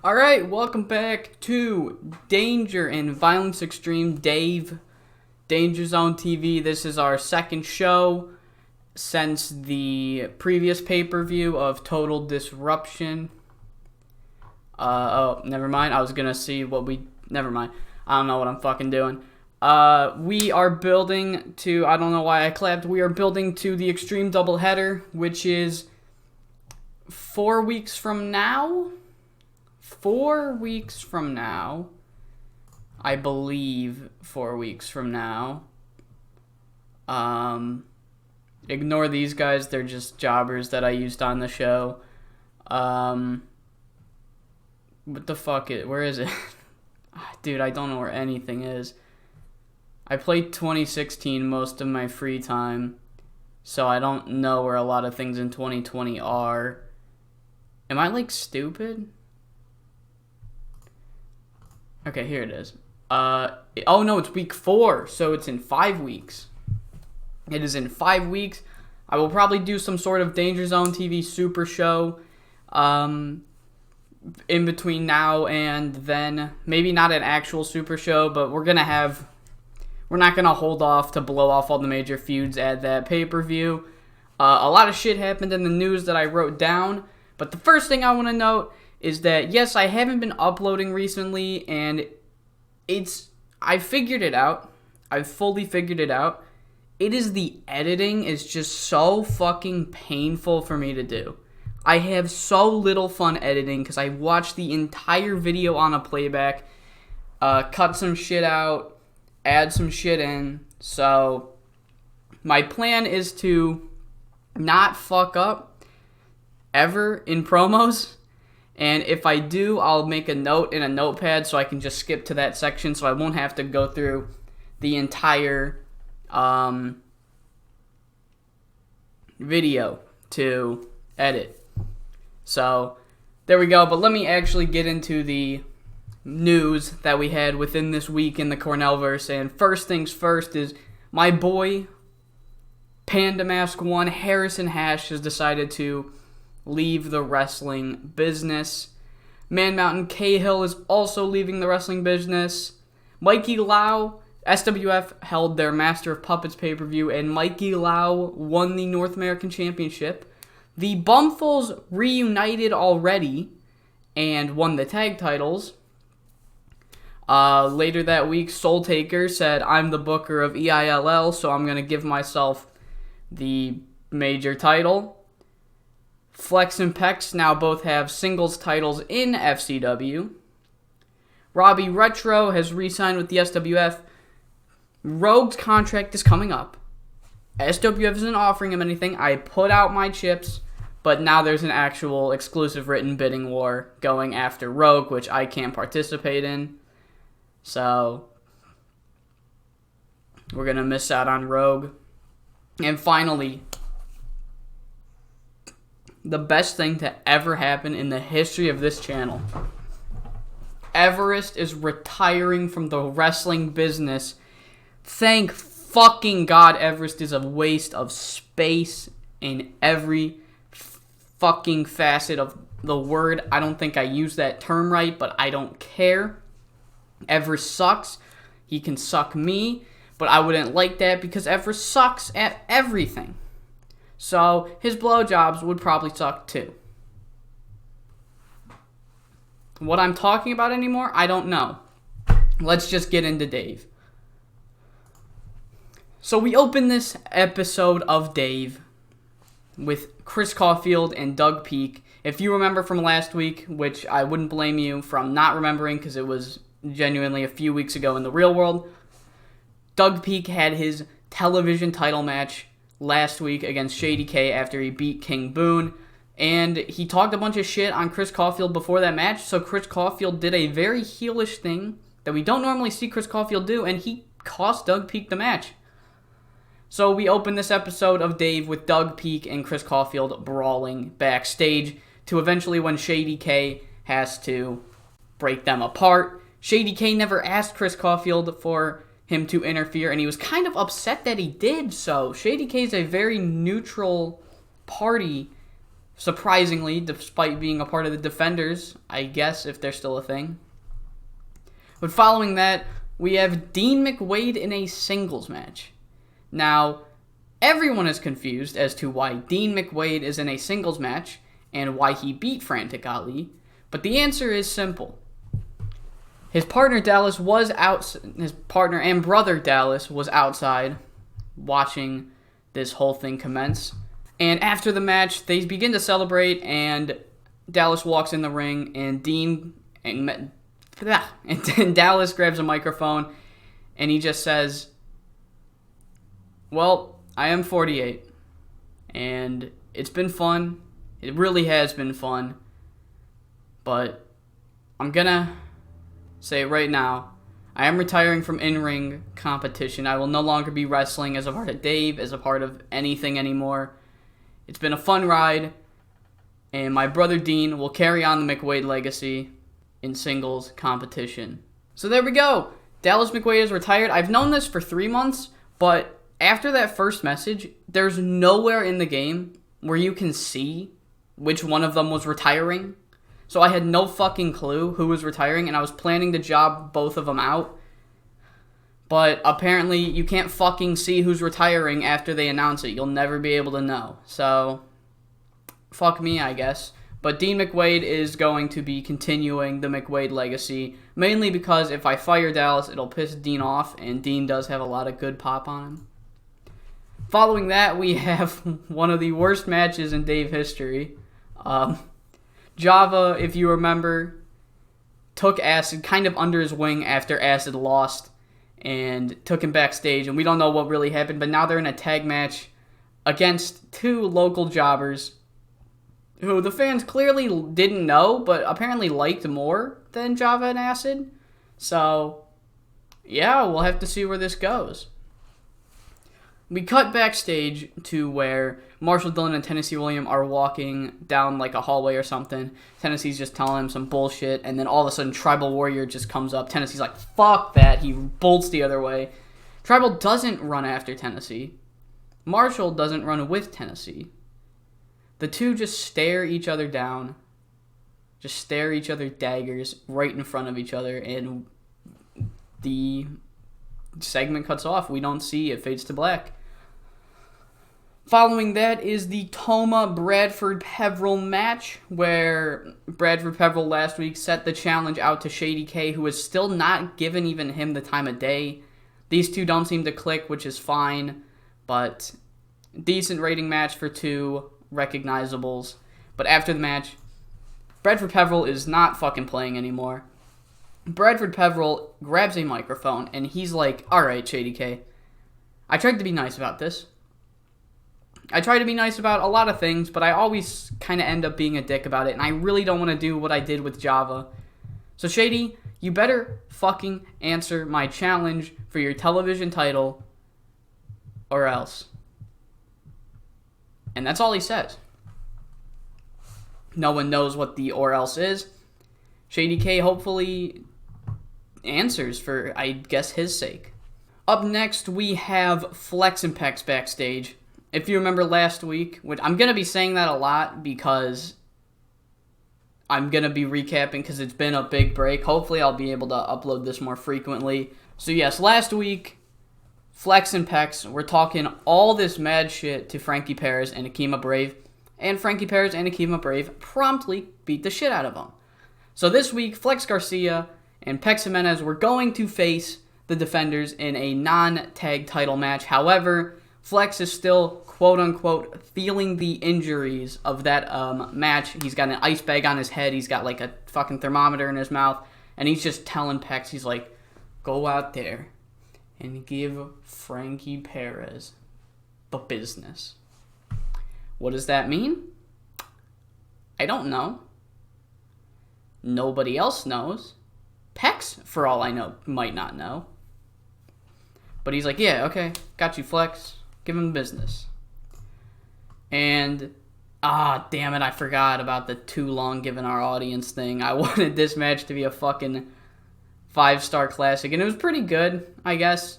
Alright, welcome back to Danger and Violence Extreme Dave, Danger Zone TV. This is our second show since the previous pay-per-view of Total Disruption. Never mind. I was gonna see what never mind. I don't know what I'm fucking doing. We are building to, I don't know why I clapped, we are building to the Extreme Doubleheader, which is 4 weeks from now? 4 weeks from now. I believe 4 weeks from now. Ignore these guys, they're just jobbers that I used on the show. What the fuck where is it? Dude, I don't know where anything is. I played 2016 most of my free time, so I don't know where a lot of things in 2020 are. Am I, like, stupid? Okay, here it is. Oh no, it's week 4, so it's in 5 weeks. It is in 5 weeks. I will probably do some sort of Danger Zone TV super show, in between now and then. Maybe not an actual super show, but we're not gonna hold off to blow off all the major feuds at that pay-per-view. A lot of shit happened in the news that I wrote down, but the first thing I want to note is that, yes, I haven't been uploading recently, and I figured it out. I've fully figured it out. It is the editing is just so fucking painful for me to do. I have so little fun editing because I watched the entire video on a playback, cut some shit out, add some shit in. So my plan is to not fuck up ever in promos. And if I do, I'll make a note in a notepad so I can just skip to that section so I won't have to go through the entire video to edit. So, there we go. But let me actually get into the news that we had within this week in the Cornellverse. And first things first is my boy, Panda Mask 1, Harrison Hash, has decided to leave the wrestling business. Man Mountain Cahill is also leaving the wrestling business. Mikey Lau, SWF held their Master of Puppets pay-per-view, and Mikey Lau won the North American Championship. The Bumfuls reunited already and won the tag titles. Later that week, Soul Taker said, "I'm the booker of EILL, so I'm going to give myself the major title." Flex and Pecs now both have singles titles in FCW. Robbie Retro has re-signed with the SWF. Rogue's contract is coming up. SWF isn't offering him anything. I put out my chips, but now there's an actual exclusive written bidding war going after Rogue, which I can't participate in. So, we're going to miss out on Rogue. And finally, the best thing to ever happen in the history of this channel. Everest is retiring from the wrestling business. Thank fucking God Everest is a waste of space in every fucking facet of the word. I don't think I used that term right, but I don't care. Everest sucks. He can suck me, but I wouldn't like that because Everest sucks at everything. So, his blowjobs would probably suck too. What I'm talking about anymore, I don't know. Let's just get into Dave. So, we open this episode of Dave with Chris Caulfield and Doug Peak. If you remember from last week, which I wouldn't blame you from not remembering because it was genuinely a few weeks ago in the real world, Doug Peak had his television title match last week against Shady K after he beat King Boone, and he talked a bunch of shit on Chris Caulfield before that match, so Chris Caulfield did a very heelish thing that we don't normally see Chris Caulfield do, and he cost Doug Peak the match. So we open this episode of Dave with Doug Peak and Chris Caulfield brawling backstage to eventually when Shady K has to break them apart. Shady K never asked Chris Caulfield for him to interfere, and he was kind of upset that he did so. Shady K is a very neutral party surprisingly, despite being a part of the Defenders, I guess, if they're still a thing. But following that, we have Dean McWade in a singles match. Now, everyone is confused as to why Dean McWade is in a singles match and why he beat Frantic Ali, but the answer is simple. His partner and brother Dallas was outside watching this whole thing commence. And after the match, they begin to celebrate, and Dallas walks in the ring, and Dallas grabs a microphone, and he just says, well, I am 48, and it's been fun. It really has been fun, but I'm gonna say right now, I am retiring from in-ring competition. I will no longer be wrestling as a part of Dave, as a part of anything anymore. It's been a fun ride, and my brother Dean will carry on the McWade legacy in singles competition. So there we go. Dallas McWade is retired. I've known this for 3 months, but after that first message, there's nowhere in the game where you can see which one of them was retiring. So I had no fucking clue who was retiring, and I was planning to job both of them out. But apparently you can't fucking see who's retiring after they announce it. You'll never be able to know. So, fuck me, I guess. But Dean McWade is going to be continuing the McWade legacy, mainly because if I fire Dallas, it'll piss Dean off, and Dean does have a lot of good pop on him. Following that, we have one of the worst matches in Dave history. Java, if you remember, took Acid kind of under his wing after Acid lost, and took him backstage, and we don't know what really happened, but now they're in a tag match against 2 local jobbers who the fans clearly didn't know, but apparently liked more than Java and Acid. So, yeah, we'll have to see where this goes. We cut backstage to where Marshall Dillon and Tennessee William are walking down like a hallway or something. Tennessee's just telling him some bullshit, and then all of a sudden Tribal Warrior just comes up. Tennessee's like, fuck that. He bolts the other way. Tribal doesn't run after Tennessee. Marshall doesn't run with Tennessee. The two just stare each other down. Just stare each other daggers right in front of each other, and the segment cuts off. We don't see it. Fades to black. Following that is the Toma Bradford Peveril match, where Bradford Peveril last week set the challenge out to Shady K, who is still not giving even him the time of day. These two don't seem to click, which is fine, but decent rating match for 2 recognizables. But after the match, Bradford Peveril is not fucking playing anymore. Bradford Peveril grabs a microphone, and he's like, alright, Shady K, I tried to be nice about this. I try to be nice about a lot of things, but I always kind of end up being a dick about it, and I really don't want to do what I did with Java. So Shady, you better fucking answer my challenge for your television title, or else. And that's all he says. No one knows what the or else is. Shady K hopefully answers for, I guess, his sake. Up next, we have Flex and Pecs backstage. If you remember last week, which I'm going to be saying that a lot because I'm going to be recapping because it's been a big break. Hopefully I'll be able to upload this more frequently. So yes, last week, Flex and Pecs were talking all this mad shit to Frankie Perez and Akima Brave, and Frankie Perez and Akima Brave promptly beat the shit out of them. So this week, Flex Garcia and Pecs Jimenez were going to face the Defenders in a non-tag title match. However, Flex is still, quote-unquote, feeling the injuries of that match. He's got an ice bag on his head. He's got, like, a fucking thermometer in his mouth. And he's just telling Pecs, he's like, go out there and give Frankie Perez the business. What does that mean? I don't know. Nobody else knows. Pecs, for all I know, might not know. But he's like, yeah, okay, got you, Flex. Give him the business. And, damn it, I forgot about the too long given our audience thing. I wanted this match to be a fucking 5-star classic, and it was pretty good, I guess.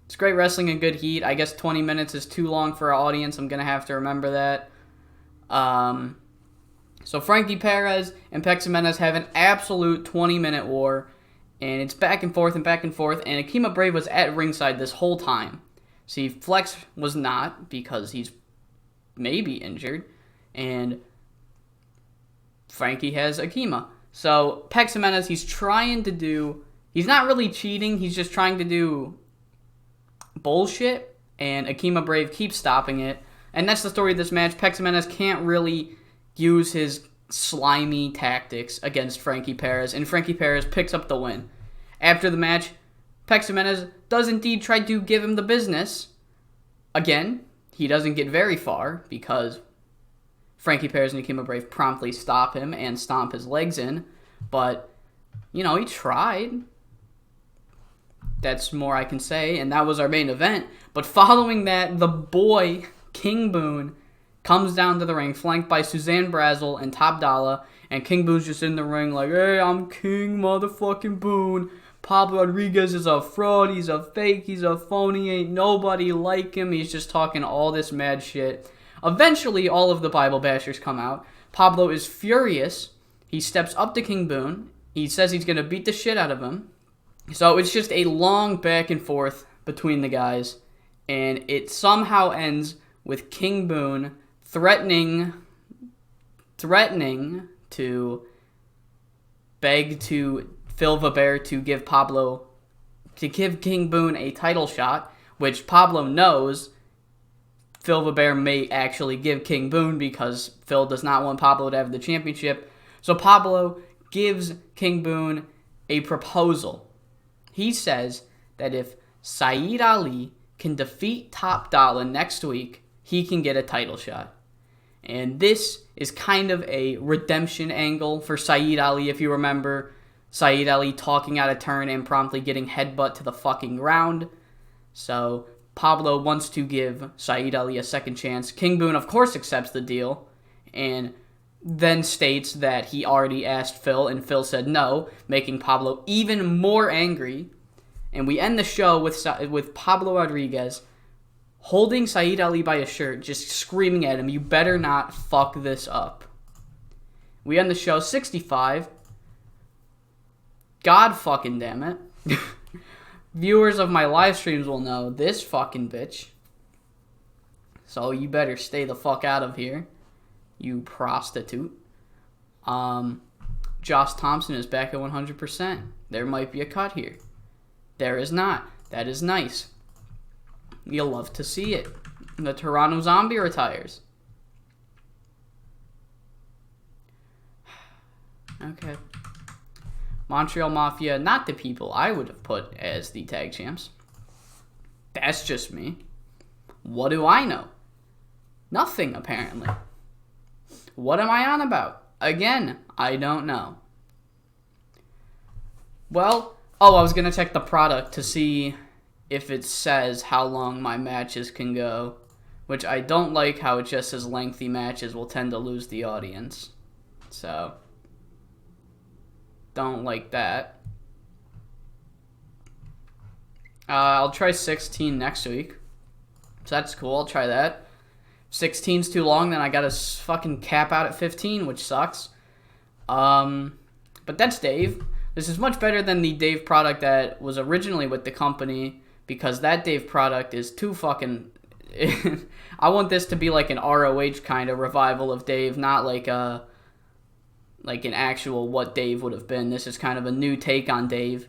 It's great wrestling and good heat. I guess 20 minutes is too long for our audience. I'm going to have to remember that. So Frankie Perez and Pecs have an absolute 20-minute war, and it's back and forth, and Akima Brave was at ringside this whole time. See, Flex was not, because he's maybe injured, and Frankie has Akima. So Pecs he's not really cheating, he's just trying to do bullshit, and Akima Brave keeps stopping it. And that's the story of this match. Pecs can't really use his slimy tactics against Frankie Perez, and Frankie Perez picks up the win. After the match, Pecs does indeed try to give him the business. Again, he doesn't get very far because Frankie Perez and Akima Brave promptly stop him and stomp his legs in. But, he tried. That's more I can say, and that was our main event. But following that, the boy, King Boone, comes down to the ring, flanked by Suzanne Brazel and Top Dollar, and King Boone's just in the ring like, hey, I'm King motherfucking Boone. Pablo Rodriguez is a fraud, he's a fake, he's a phony, ain't nobody like him. He's just talking all this mad shit. Eventually, all of the Bible bashers come out. Pablo is furious. He steps up to King Boone. He says he's going to beat the shit out of him. So it's just a long back and forth between the guys, and it somehow ends with King Boone threatening to beg to Phil Weber to give King Boone a title shot, which Pablo knows Phil Weber may actually give King Boone because Phil does not want Pablo to have the championship. So Pablo gives King Boone a proposal. He says that if Saeed Ali can defeat Top Dollar next week, he can get a title shot. And this is kind of a redemption angle for Saeed Ali. If you remember, Saeed Ali talking out of turn and promptly getting headbutt to the fucking ground. So Pablo wants to give Saeed Ali a second chance. King Boone, of course, accepts the deal and then states that he already asked Phil, and Phil said no, making Pablo even more angry. And we end the show with Pablo Rodriguez holding Saeed Ali by his shirt, just screaming at him, you better not fuck this up. We end the show 65. God fucking damn it. Viewers of my live streams will know this fucking bitch. So you better stay the fuck out of here, you prostitute. Josh Thompson is back at 100%. There might be a cut here. There is not. That is nice. You'll love to see it. The Toronto Zombie retires. Okay. Montreal Mafia, not the people I would have put as the tag champs. That's just me. What do I know? Nothing, apparently. What am I on about? Again, I don't know. Well, I was going to check the product to see if it says how long my matches can go, which I don't like how it just says lengthy matches will tend to lose the audience. So, don't like that. I'll try 16 next week. So that's cool, I'll try that. 16's too long, then I gotta fucking cap out at 15, which sucks. But that's Dave. This is much better than the Dave product that was originally with the company, because that Dave product is too fucking... I want this to be like an ROH kind of revival of Dave, not like an actual what Dave would have been. This is kind of a new take on Dave,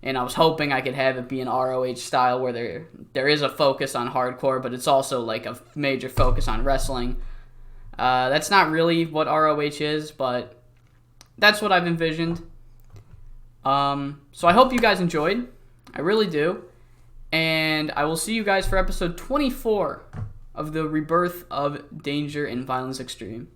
and I was hoping I could have it be an ROH style where there is a focus on hardcore, but it's also like a major focus on wrestling. That's not really what ROH is, but that's what I've envisioned. So I hope you guys enjoyed. I really do. And I will see you guys for episode 24 of the Rebirth of Danger and Violence Extreme.